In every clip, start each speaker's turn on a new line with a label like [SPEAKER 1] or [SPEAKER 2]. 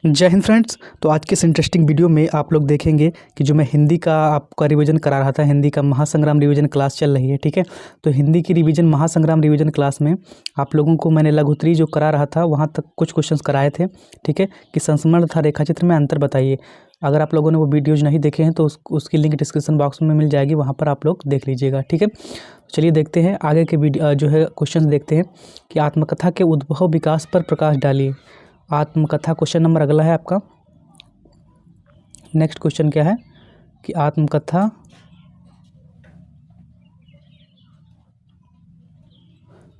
[SPEAKER 1] जय हिंद फ्रेंड्स। तो आज के इस इंटरेस्टिंग वीडियो में आप लोग देखेंगे कि जो मैं हिंदी का आपका रिवीजन करा रहा था, हिंदी का महासंग्राम रिवीजन क्लास चल रही है, ठीक है। तो हिंदी की रिवीजन महासंग्राम रिवीजन क्लास में आप लोगों को मैंने लघुत्तरी जो करा रहा था वहाँ तक कुछ क्वेश्चंस कराए थे, ठीक है, कि संस्मरण तथा रेखाचित्र में अंतर बताइए। अगर आप लोगों ने वो वीडियोज़ नहीं देखे हैं तो उसकी लिंक डिस्क्रिप्शन बॉक्स में मिल जाएगी, वहाँ पर आप लोग देख लीजिएगा, ठीक है। तो चलिए देखते हैं आगे के वीडियो जो है क्वेश्चन देखते हैं कि आत्मकथा के उद्भव विकास पर प्रकाश डालिए। आत्मकथा क्वेश्चन नंबर अगला है आपका। नेक्स्ट क्वेश्चन क्या है कि आत्मकथा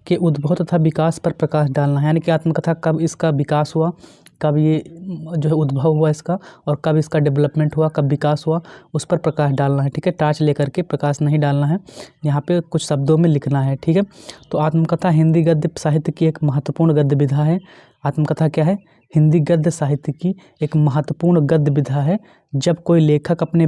[SPEAKER 1] के उद्भव तथा विकास पर प्रकाश डालना है, यानी कि आत्मकथा कब इसका विकास हुआ, कब ये जो है उद्भव हुआ इसका, और कब इसका डेवलपमेंट हुआ, कब विकास हुआ, उस पर प्रकाश डालना है, ठीक है। टार्च लेकर के प्रकाश नहीं डालना है, यहाँ पे कुछ शब्दों में लिखना है, ठीक है। तो आत्मकथा हिंदी गद्य साहित्य की एक महत्वपूर्ण गद्य विधा है। आत्मकथा क्या है? हिंदी गद्य साहित्य की एक महत्वपूर्ण गद्य विधा है। जब कोई लेखक अपने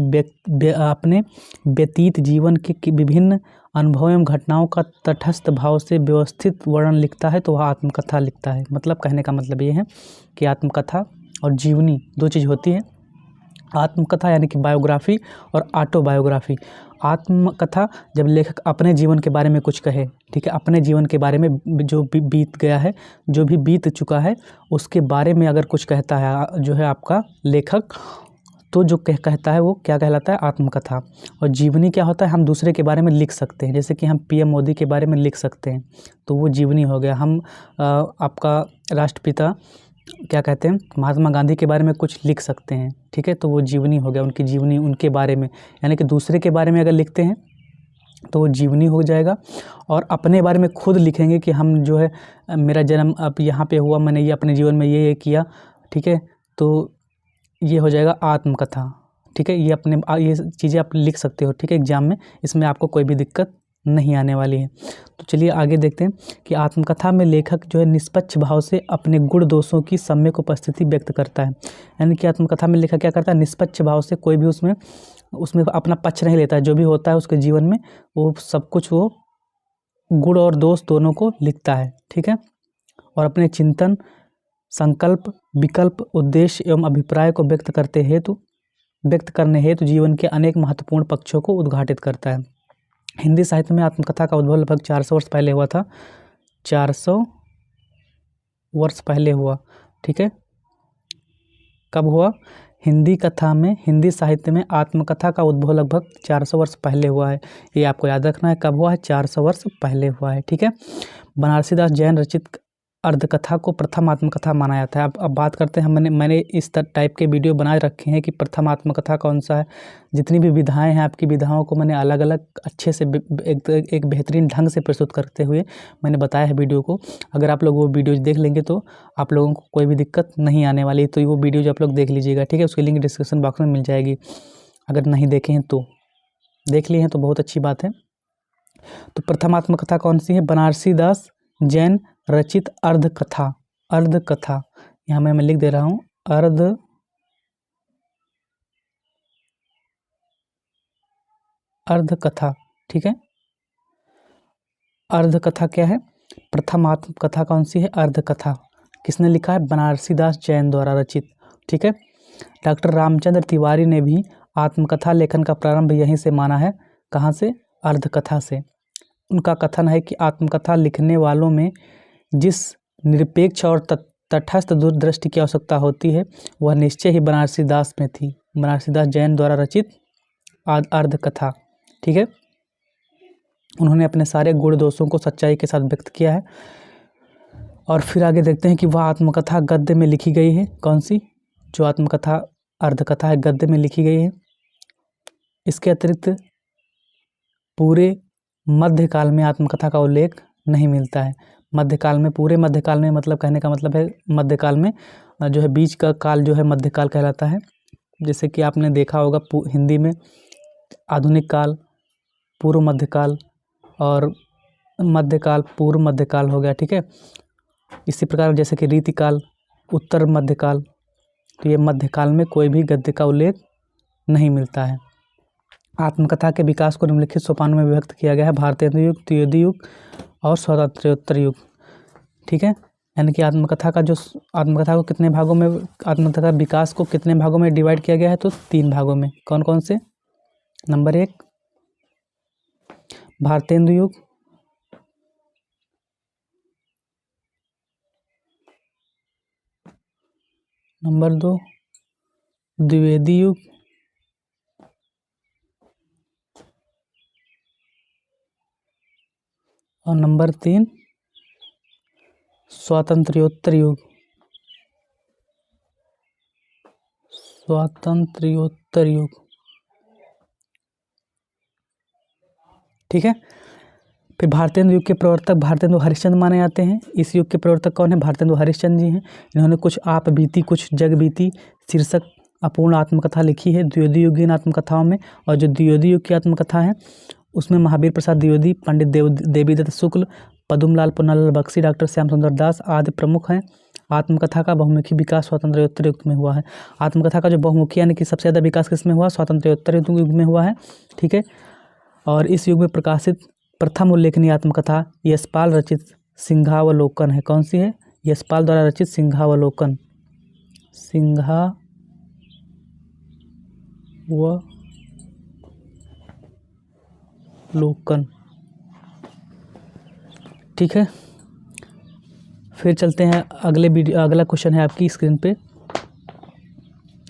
[SPEAKER 1] व्यतीत जीवन के विभिन्न अनुभवों एवं घटनाओं का तटस्थ भाव से व्यवस्थित वर्णन लिखता है तो वह आत्मकथा लिखता है। मतलब कहने का मतलब ये है कि आत्मकथा और जीवनी दो चीज़ होती है। आत्मकथा यानी कि बायोग्राफी और ऑटोबायोग्राफी। आत्मकथा जब लेखक अपने जीवन के बारे में कुछ कहे, ठीक है, अपने जीवन के बारे में जो भी बीत गया है, जो भी बीत चुका है, उसके बारे में अगर कुछ कहता है जो है आपका लेखक, तो जो कहता है वो क्या कहलाता है? आत्मकथा। और जीवनी क्या होता है? हम दूसरे के बारे में लिख सकते हैं, जैसे कि हम पीएम मोदी के बारे में लिख सकते हैं, तो वो जीवनी हो गया। हम आपका राष्ट्रपिता क्या कहते हैं, महात्मा गांधी के बारे में कुछ लिख सकते हैं, ठीक है, तो वो जीवनी हो गया, उनकी जीवनी, उनके बारे में, यानी कि दूसरे के बारे में अगर लिखते हैं तो वो जीवनी हो जाएगा। और अपने बारे में खुद लिखेंगे कि हम जो है मेरा जन्म अब यहाँ पे हुआ, मैंने ये अपने जीवन में ये किया, ठीक है, तो ये हो जाएगा आत्मकथा, ठीक है। ये अपने ये चीज़ें आप लिख सकते हो, ठीक है, एग्जाम में, इसमें आपको कोई भी दिक्कत नहीं आने वाली है। तो चलिए आगे देखते हैं कि आत्मकथा में लेखक जो है निष्पक्ष भाव से अपने गुण दोषों की सम्यक उपस्थिति व्यक्त करता है। यानी कि आत्मकथा में लेखक क्या करता है? निष्पक्ष भाव से कोई भी उसमें अपना पक्ष नहीं लेता है। जो भी होता है उसके जीवन में वो सब कुछ वो गुण और दोष दोनों को लिखता है, ठीक है। और अपने चिंतन, संकल्प, विकल्प, उद्देश्य एवं अभिप्राय को व्यक्त करने हेतु जीवन के अनेक महत्वपूर्ण पक्षों को उद्घाटित करता है। हिंदी साहित्य में आत्मकथा का उद्भव लगभग 400 वर्ष पहले हुआ था। 400 वर्ष पहले हुआ, ठीक है। कब हुआ? हिंदी साहित्य में आत्मकथा का उद्भव लगभग 400 वर्ष पहले हुआ है। ये आपको याद रखना है, कब हुआ है? 400 वर्ष पहले हुआ है, ठीक है। बनारसी दास जैन रचित अर्धकथा को प्रथम आत्मकथा माना जाता है। अब बात करते हैं, मैंने इस टाइप के वीडियो बनाए रखे हैं कि प्रथम आत्मकथा कौन सा है। जितनी भी विधाएं हैं, आपकी विधाओं को मैंने अलग अलग अच्छे से एक बेहतरीन ढंग से प्रस्तुत करते हुए मैंने बताया है वीडियो को। अगर आप लोग वो वीडियोज़ देख लेंगे तो आप लोगों को कोई भी दिक्कत नहीं आने वाली, तो वो वीडियोज आप लोग देख लीजिएगा, ठीक है। उसकी लिंक डिस्क्रिप्शन बॉक्स में मिल जाएगी। अगर नहीं देखे हैं तो देख लिए हैं तो बहुत अच्छी बात है। तो प्रथम आत्मकथा कौन सी है? बनारसी दास जैन रचित अर्धकथा। यहाँ मैं लिख दे रहा हूँ, अर्धकथा, ठीक है। अर्धकथा क्या है? प्रथम आत्मकथा कौन सी है? अर्धकथा। किसने लिखा है? बनारसी दास जैन द्वारा रचित, ठीक है। डॉक्टर रामचंद्र तिवारी ने भी आत्मकथा लेखन का प्रारंभ यहीं से माना है। कहाँ से? अर्धकथा से। उनका कथन है कि आत्मकथा लिखने वालों में जिस निरपेक्ष और तटस्थ दूरदृष्टि की आवश्यकता होती है वह निश्चय ही बनारसी दास में थी। बनारसी दास जैन द्वारा रचित अर्धकथा, ठीक है। उन्होंने अपने सारे गुण दोषों को सच्चाई के साथ व्यक्त किया है। और फिर आगे देखते हैं कि वह आत्मकथा गद्य में लिखी गई है। कौन सी? जो आत्मकथा अर्धकथा है, गद्य में लिखी गई है। इसके अतिरिक्त पूरे मध्यकाल में आत्मकथा का उल्लेख नहीं मिलता है। मध्यकाल में, पूरे मध्यकाल में मतलब कहने का मतलब है मध्यकाल में जो है बीच का काल जो है मध्यकाल कहलाता है। जैसे कि आपने देखा होगा हिंदी में आधुनिक काल, पूर्व मध्यकाल और मध्यकाल, पूर्व मध्यकाल हो गया, ठीक है। इसी प्रकार जैसे कि रीतिकाल, उत्तर मध्यकाल, तो ये मध्यकाल में कोई भी गद्य का उल्लेख नहीं मिलता है। आत्मकथा के विकास को निम्नलिखित सोपानों में विभक्त किया गया है: भारतीय युग, द्विवेदी युग और स्वातंत्र्योत्तर युग, ठीक है। यानी कि आत्मकथा को कितने भागों में, आत्मकथा का विकास को कितने भागों में डिवाइड किया गया है, तो 3 भागों में। कौन कौन से? नंबर 1 भारतेंदु युग, नंबर 2 द्विवेदी युग, और नंबर 3 स्वातंत्र्योत्तर युग। स्वातंत्र्योत्तर युग, ठीक है। फिर भारतेंदु युग के प्रवर्तक भारतेंदु हरिश्चंद्र माने जाते हैं। इस युग के प्रवर्तक कौन है? भारतेंदु हरिश्चंद्र जी हैं। इन्होंने कुछ आप बीती कुछ जग बीती शीर्षक अपूर्ण आत्मकथा लिखी है द्विवेदी युगीन आत्मकथाओं में। और जो द्विवेदी युग की आत्मकथा है उसमें महावीर प्रसाद द्विवेदी, पंडित देवीदत्त शुक्ल, पद्मलाल पुन्नालाल बख्शी, डॉक्टर श्याम सुंदर दास आदि प्रमुख हैं। आत्मकथा का बहुमुखी विकास स्वातंत्र्योत्तर युग में हुआ है। आत्मकथा का जो बहुमुखी यानी कि सबसे ज़्यादा विकास किसमें हुआ? स्वातंत्र्योत्तर युग में हुआ है, ठीक है। और इस युग में प्रकाशित प्रथम उल्लेखनीय आत्मकथा यशपाल रचित सिंहावलोकन है। कौन सी है? यशपाल द्वारा रचित सिंहावलोकन। सिंहावलोकन, ठीक है। फिर चलते हैं अगला क्वेश्चन है आपकी स्क्रीन पे।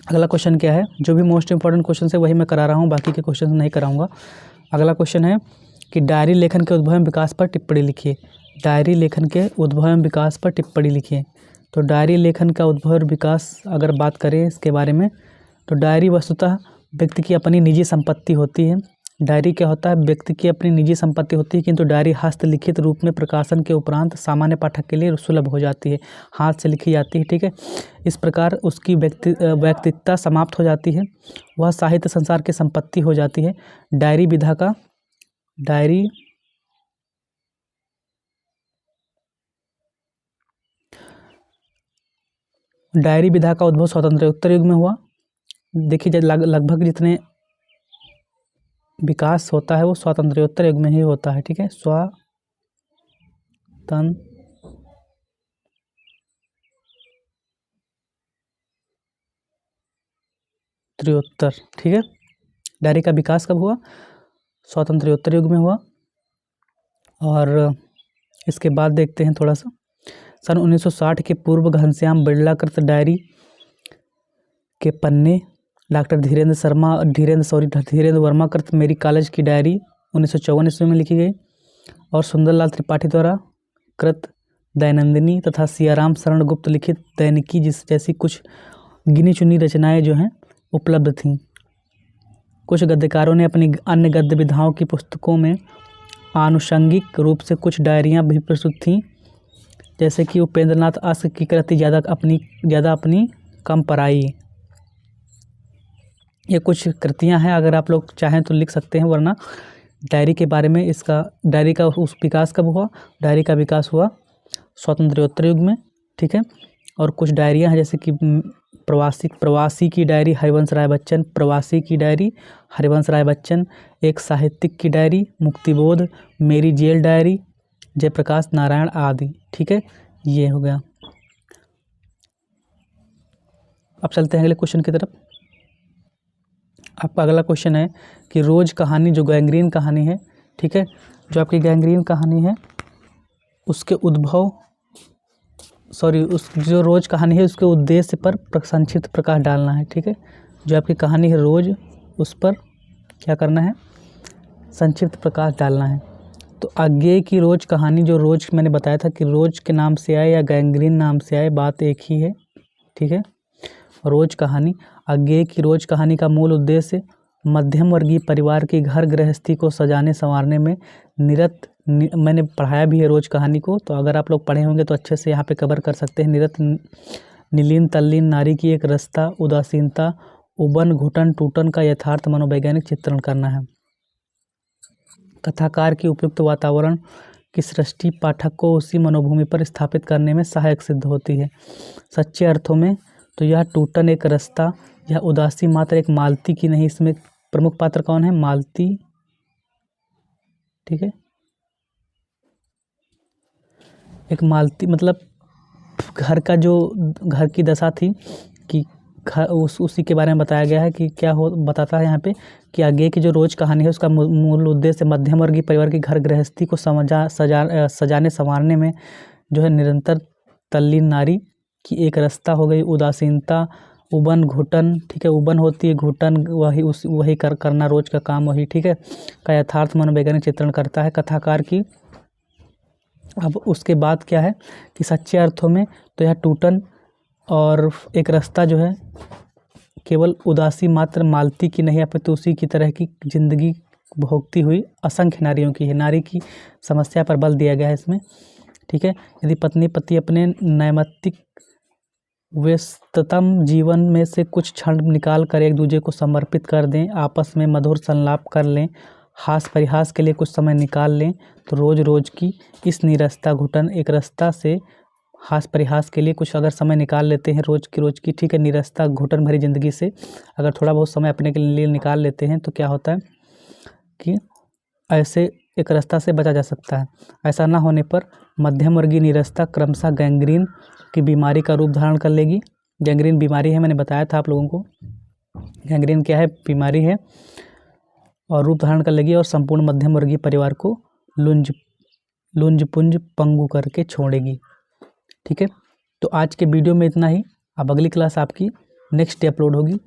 [SPEAKER 1] अगला क्वेश्चन क्या है? जो भी मोस्ट इंपॉर्टेंट क्वेश्चन है वही मैं करा रहा हूँ, बाकी के क्वेश्चन नहीं कराऊंगा। अगला क्वेश्चन है कि डायरी लेखन के उद्भव एवं विकास पर टिप्पणी लिखिए। डायरी लेखन के उद्भव एवं विकास पर टिप्पणी लिखिए। तो डायरी लेखन का उद्भव और विकास अगर बात करें इसके बारे में, तो डायरी वस्तुतः व्यक्ति की अपनी निजी संपत्ति होती है। डायरी क्या होता है? व्यक्ति की अपनी निजी संपत्ति होती है, किंतु डायरी हस्तलिखित रूप में प्रकाशन के उपरांत सामान्य पाठक के लिए सुलभ हो जाती है, हाथ से लिखी जाती है, ठीक है। इस प्रकार उसकी व्यक्तित्वता समाप्त हो जाती है, वह साहित्य संसार की संपत्ति हो जाती है। डायरी विधा का उद्भव स्वातंत्र्योत्तर युग में हुआ। देखिए लगभग जितने विकास होता है वो स्वातंत्र्योत्तर युग में ही होता है, ठीक है। स्वातंत्र्योत्तर, ठीक है। डायरी का विकास कब हुआ? स्वातंत्र्योत्तर युग में हुआ। और इसके बाद देखते हैं थोड़ा सा, सन 1960 के पूर्व घनश्याम बिड़ला कृत डायरी के पन्ने, डॉक्टर धीरेन्द्र वर्मा कृत मेरी कॉलेज की डायरी 1954 ईस्वी में लिखी गई। और सुंदरलाल त्रिपाठी द्वारा कृत दैनंदिनी तथा सियाराम शरण गुप्त लिखित दैनिकी जैसी कुछ गिनी चुनी रचनाएं जो हैं उपलब्ध थीं। कुछ गद्यकारों ने अपनी अन्य गद्य विधाओं की पुस्तकों में आनुषंगिक रूप से कुछ डायरियां भी प्रस्तुत थीं, जैसे कि उपेंद्रनाथ अस्क की कृति ज़्यादा अपनी कम पराई। ये कुछ कृतियां हैं, अगर आप लोग चाहें तो लिख सकते हैं, वरना डायरी के बारे में डायरी का उस विकास कब हुआ? डायरी का विकास हुआ स्वातंत्र्योत्तर युग में, ठीक है। और कुछ डायरियां हैं जैसे कि प्रवासी की डायरी हरिवंश राय बच्चन, प्रवासी की डायरी हरिवंश राय बच्चन, एक साहित्यिक की डायरी मुक्तिबोध, मेरी जेल डायरी जयप्रकाश नारायण आदि, ठीक है। ये हो गया। अब चलते हैं अगले क्वेश्चन की तरफ। आपका अगला क्वेश्चन है कि रोज कहानी जो गैंग्रीन कहानी है, ठीक है, जो आपकी गैंग्रीन कहानी है उसके जो रोज कहानी है उसके उद्देश्य पर संक्षिप्त प्रकाश डालना है, ठीक है। जो आपकी कहानी है रोज, उस पर क्या करना है? संक्षिप्त प्रकाश डालना है। तो अज्ञेय की रोज कहानी, जो रोज मैंने बताया था कि रोज के नाम से आए या गैंग्रीन नाम से आए, बात एक ही है, ठीक है। रोज कहानी, अज्ञेय की रोज कहानी का मूल उद्देश्य मध्यम वर्गीय परिवार की घर गृहस्थी को सजाने संवारने में मैंने पढ़ाया भी है रोज कहानी को, तो अगर आप लोग पढ़े होंगे तो अच्छे से यहाँ पे कवर कर सकते हैं। नीलीन तल्लीन नारी की एक रस्ता, उदासीनता, उबन घुटन टूटन का यथार्थ मनोवैज्ञानिक चित्रण करना है। कथाकार की उपयुक्त वातावरण की सृष्टि पाठक को उसी मनोभूमि पर स्थापित करने में सहायक सिद्ध होती है। सच्चे अर्थों में तो यह टूटन एक रास्ता, यह उदासी मात्र एक मालती की नहीं, इसमें प्रमुख पात्र कौन है? मालती, ठीक है। एक मालती मतलब घर का जो घर की दशा थी कि उसी के बारे में बताया गया है कि क्या हो बताता है यहाँ पे कि आगे की जो रोज कहानी है उसका मूल उद्देश्य मध्यम वर्गीय परिवार की घर गृहस्थी को सजाने संवारने में जो है निरंतर तल्लीन नारी की एक रास्ता हो गई उदासीनता, उबन घुटन, ठीक है, उबन होती है, घुटन वही करना रोज का काम वही, ठीक है, का यथार्थ मनोवैज्ञानिक चित्रण करता है कथाकार की। अब उसके बाद क्या है कि सच्चे अर्थों में तो यह टूटन और एक रास्ता जो है केवल उदासी मात्र मालती की नहीं अपितु उसी की तरह की जिंदगी भोगती हुई असंख्य नारियों की है। नारी की समस्या पर बल दिया गया है इसमें, ठीक है। यदि पत्नी पति अपने नैमित्तिक व्यस्ततम जीवन में से कुछ क्षण निकाल कर एक दूसरे को समर्पित कर दें, आपस में मधुर संलाप कर लें, हास परिहास के लिए कुछ समय निकाल लें, तो रोज़ रोज़ की इस निरस्ता घुटन एक रास्ता से हास परिहास के लिए कुछ अगर समय निकाल लेते हैं रोज़ की, ठीक है, निरस्ता घुटन भरी ज़िंदगी से अगर थोड़ा बहुत समय अपने के लिए निकाल लेते हैं तो क्या होता है कि ऐसे एक रास्ता से बचा जा सकता है। ऐसा ना होने पर मध्यम वर्गीय निरस्ता क्रमशः गैंग्रीन की बीमारी का रूप धारण कर लेगी। गैंग्रीन बीमारी है, मैंने बताया था आप लोगों को, गैंग्रीन क्या है, बीमारी है, और रूप धारण कर लेगी और संपूर्ण मध्यम वर्गीय परिवार को लुंज पुंज पंगु करके छोड़ेगी, ठीक है। तो आज के वीडियो में इतना ही। अब अगली क्लास आपकी नेक्स्ट डे अपलोड होगी।